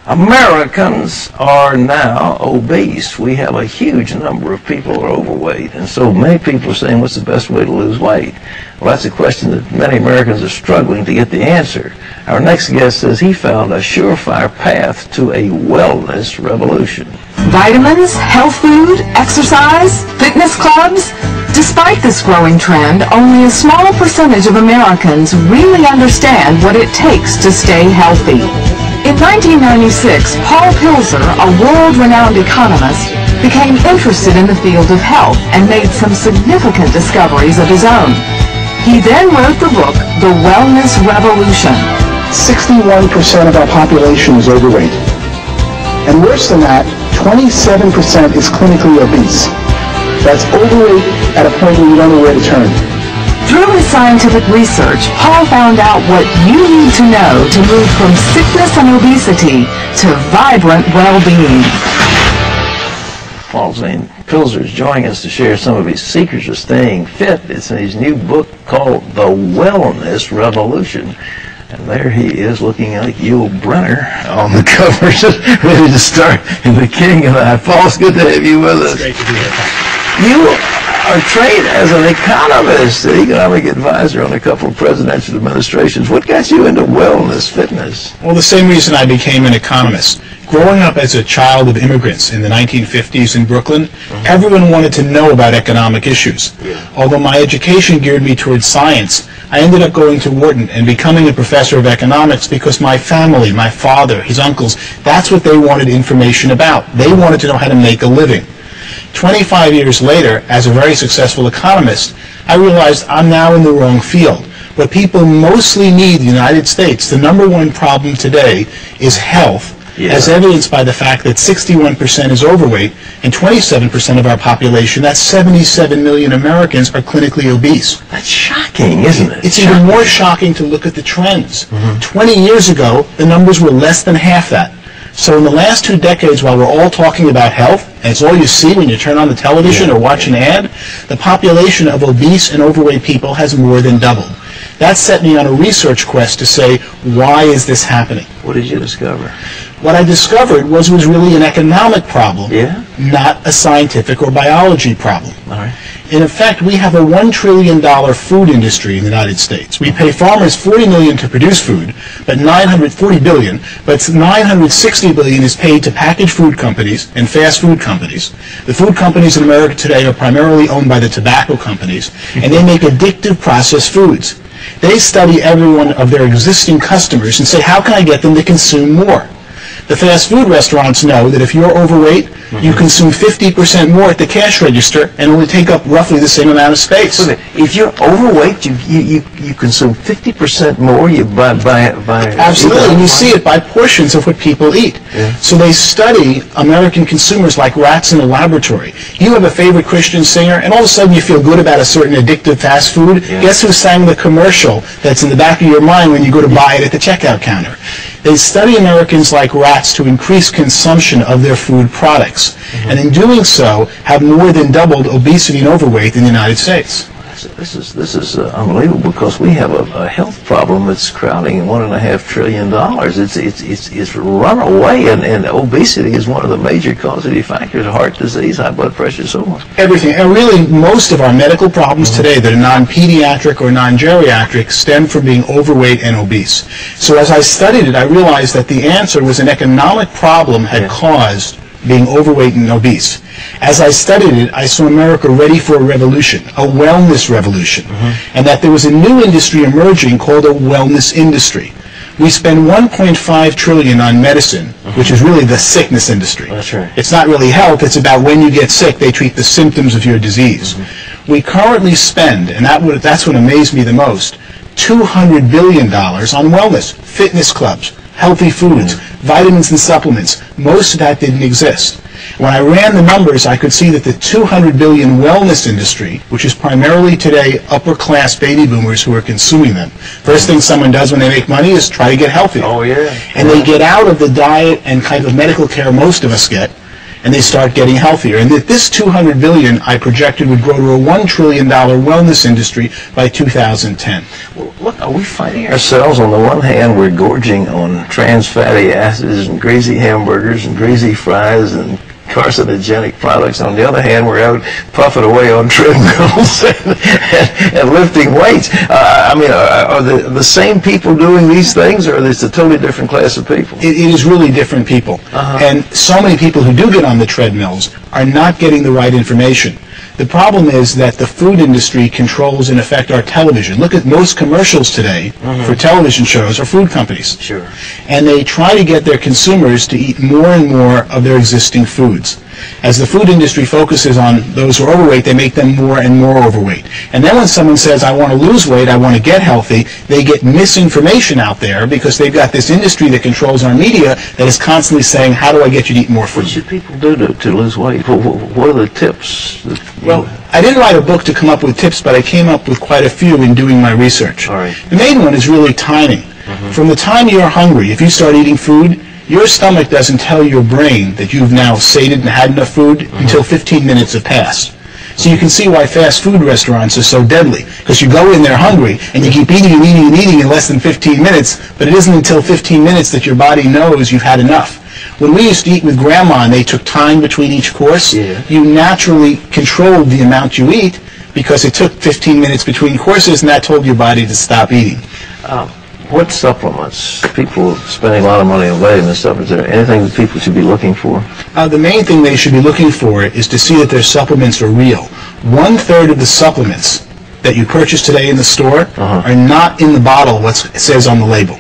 Americans are now obese. We have a huge number of people who are overweight, and so many people are saying, what's the best way to lose weight? Well, that's a question that many Americans are struggling to get the answer. Our next guest says he found a surefire path to a wellness revolution. Vitamins, health food, exercise, fitness clubs. Despite this growing trend, only a small percentage of Americans really understand what it takes to stay healthy. In 1996, Paul Pilzer, a world-renowned economist, became interested in the field of health and made some significant discoveries of his own. He then wrote the book, The Wellness Revolution. 61% of our population is overweight. And worse than that, 27% is clinically obese. That's overweight at a point where you don't know where to turn. Through his scientific research, Paul found out what you need to know to move from sickness and obesity to vibrant well-being. Paul Pilzer is joining us to share some of his secrets of staying fit. It's in his new book called The Wellness Revolution. And there he is looking like Yul Brynner on the cover, just ready to start in the king of that. Paul, it's good to have you with us. It's great to be here. You are trained as an economist, an economic advisor on a couple of presidential administrations. What got you into wellness, fitness? Well, the same reason I became an economist. Growing up as a child of immigrants in the 1950s in Brooklyn, everyone wanted to know about economic issues. Although my education geared me towards science, I ended up going to Wharton and becoming a professor of economics because my family, my father, his uncles, that's what they wanted information about. They wanted to know how to make a living. 25 years later, as a very successful economist, I realized I'm now in the wrong field. What people mostly need in the United States, the number one problem today is health, as evidenced by the fact that 61% is overweight and 27% of our population, that's 77 million Americans, are clinically obese. That's shocking, isn't it? It's even more shocking to look at the trends. 20 years ago, the numbers were less than half that. So in the last 2 decades, while we're all talking about health, and it's all you see when you turn on the television or watch an ad, the population of obese and overweight people has more than doubled. That set me on a research quest to say, why is this happening? What did you discover? What I discovered was it was really an economic problem, not a scientific or biology problem. All right. In effect, we have a $1 trillion food industry in the United States. We pay farmers $40 million to produce food, but $940 billion, but $960 billion is paid to packaged food companies and fast food companies. The food companies in America today are primarily owned by the tobacco companies, and they make addictive processed foods. They study every one of their existing customers and say, how can I get them to consume more? The fast food restaurants know that if you're overweight, you consume 50% more at the cash register and only take up roughly the same amount of space. If you're overweight, you consume 50% more. You buy Absolutely, and you see it by portions of what people eat. So they study American consumers like rats in a laboratory. You have a favorite Christian singer, and all of a sudden you feel good about a certain addictive fast food. Guess who sang the commercial that's in the back of your mind when you go to buy it at the checkout counter? They study Americans like rats to increase consumption of their food products, and in doing so, have more than doubled obesity and overweight in the United States. This is unbelievable, because we have a health problem that's crowding $1.5 trillion. It's run away, and obesity is one of the major causative factors of heart disease, high blood pressure, so on. Everything, and really most of our medical problems today that are non-pediatric or non-geriatric stem from being overweight and obese. So as I studied it, I realized that the answer was an economic problem had caused being overweight and obese. As I studied it, I saw America ready for a revolution, a wellness revolution, and that there was a new industry emerging called a wellness industry. We spend $1.5 trillion on medicine, which is really the sickness industry. That's right. It's not really health, it's about when you get sick, they treat the symptoms of your disease. We currently spend, and that's what amazed me the most, $200 billion on wellness, fitness clubs, healthy foods, vitamins and supplements. Most of that didn't exist. When I ran the numbers, I could see that the $200 billion wellness industry, which is primarily today upper-class baby boomers who are consuming them, first thing someone does when they make money is try to get healthy. Oh, yeah. And they get out of the diet and kind of medical care most of us get, and they start getting healthier. And that this $200 billion I projected would grow to a $1 trillion wellness industry by 2010. Well, look, are we finding ourselves, on the one hand, we're gorging on trans fatty acids and greasy hamburgers and greasy fries and carcinogenic products. On the other hand, we're out puffing away on treadmills and lifting weights. I mean, are the same people doing these things, or is it a totally different class of people? It is really different people. And so many people who do get on the treadmills are not getting the right information. The problem is that the food industry controls, in effect, our television. Look at most commercials today for television shows are food companies. Sure. And they try to get their consumers to eat more and more of their existing foods. As the food industry focuses on those who are overweight, they make them more and more overweight. And then when someone says, I want to lose weight, I want to get healthy, they get misinformation out there because they've got this industry that controls our media that is constantly saying, how do I get you to eat more food? What should people do to lose weight? What are the tips? Well, I didn't write a book to come up with tips, but I came up with quite a few in doing my research. All right. The main one is really timing. From the time you're hungry, if you start eating food, your stomach doesn't tell your brain that you've now sated and had enough food until 15 minutes have passed. So you can see why fast food restaurants are so deadly, because you go in there hungry and you keep eating and eating and eating in less than 15 minutes, but it isn't until 15 minutes that your body knows you've had enough. When we used to eat with Grandma and they took time between each course, you naturally controlled the amount you eat because it took 15 minutes between courses, and that told your body to stop eating. What supplements? People spending a lot of money on vitamin stuff. Is there anything that people should be looking for? The main thing they should be looking for is to see that their supplements are real. 1/3 of the supplements that you purchase today in the store are not in the bottle what says on the label,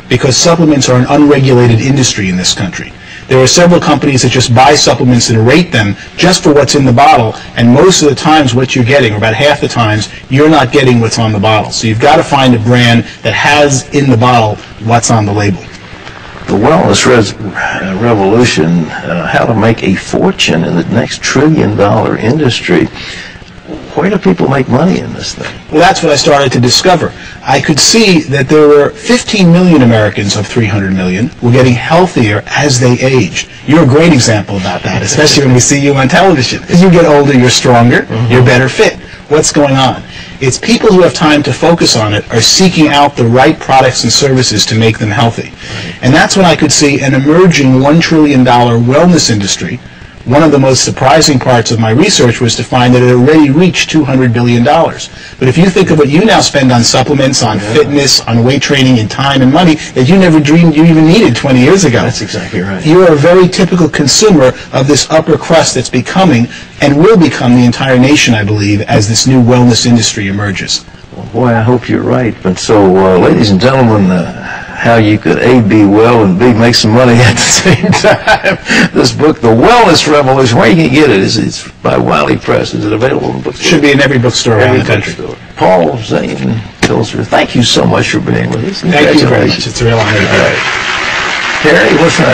because supplements are an unregulated industry in this country. There are several companies that just buy supplements and rate them just for what's in the bottle, and most of the times what you're getting, or about half the times, you're not getting what's on the bottle. So you've got to find a brand that has in the bottle what's on the label. The Wellness Revolution, how to make a fortune in the next trillion-dollar industry. Where do people make money in this thing? Well, that's what I started to discover. I could see that there were 15 million Americans of 300 million who were getting healthier as they aged. You're a great example about that, especially when we see you on television. As you get older, you're stronger, you're better fit. What's going on? It's people who have time to focus on it are seeking out the right products and services to make them healthy. And that's when I could see an emerging $1 trillion wellness industry. One of the most surprising parts of my research was to find that it already reached $200 billion. But if you think of what you now spend on supplements, on fitness, on weight training, and time and money that you never dreamed you even needed 20 years ago. That's exactly right. You are a very typical consumer of this upper crust that's becoming and will become the entire nation, I believe, as this new wellness industry emerges. Well, boy, I hope you're right. But so, ladies and gentlemen, how you could A, be well, and B, make some money at the same time. This book, The Wellness Revolution, where you can get it? It's by Wiley Press. Is it available in bookstores? Should be in every bookstore around the country. Paul Zane Pilzer, thank you so much for being with us. Thank you very much. It's a real honor to be here. Harry, what's next?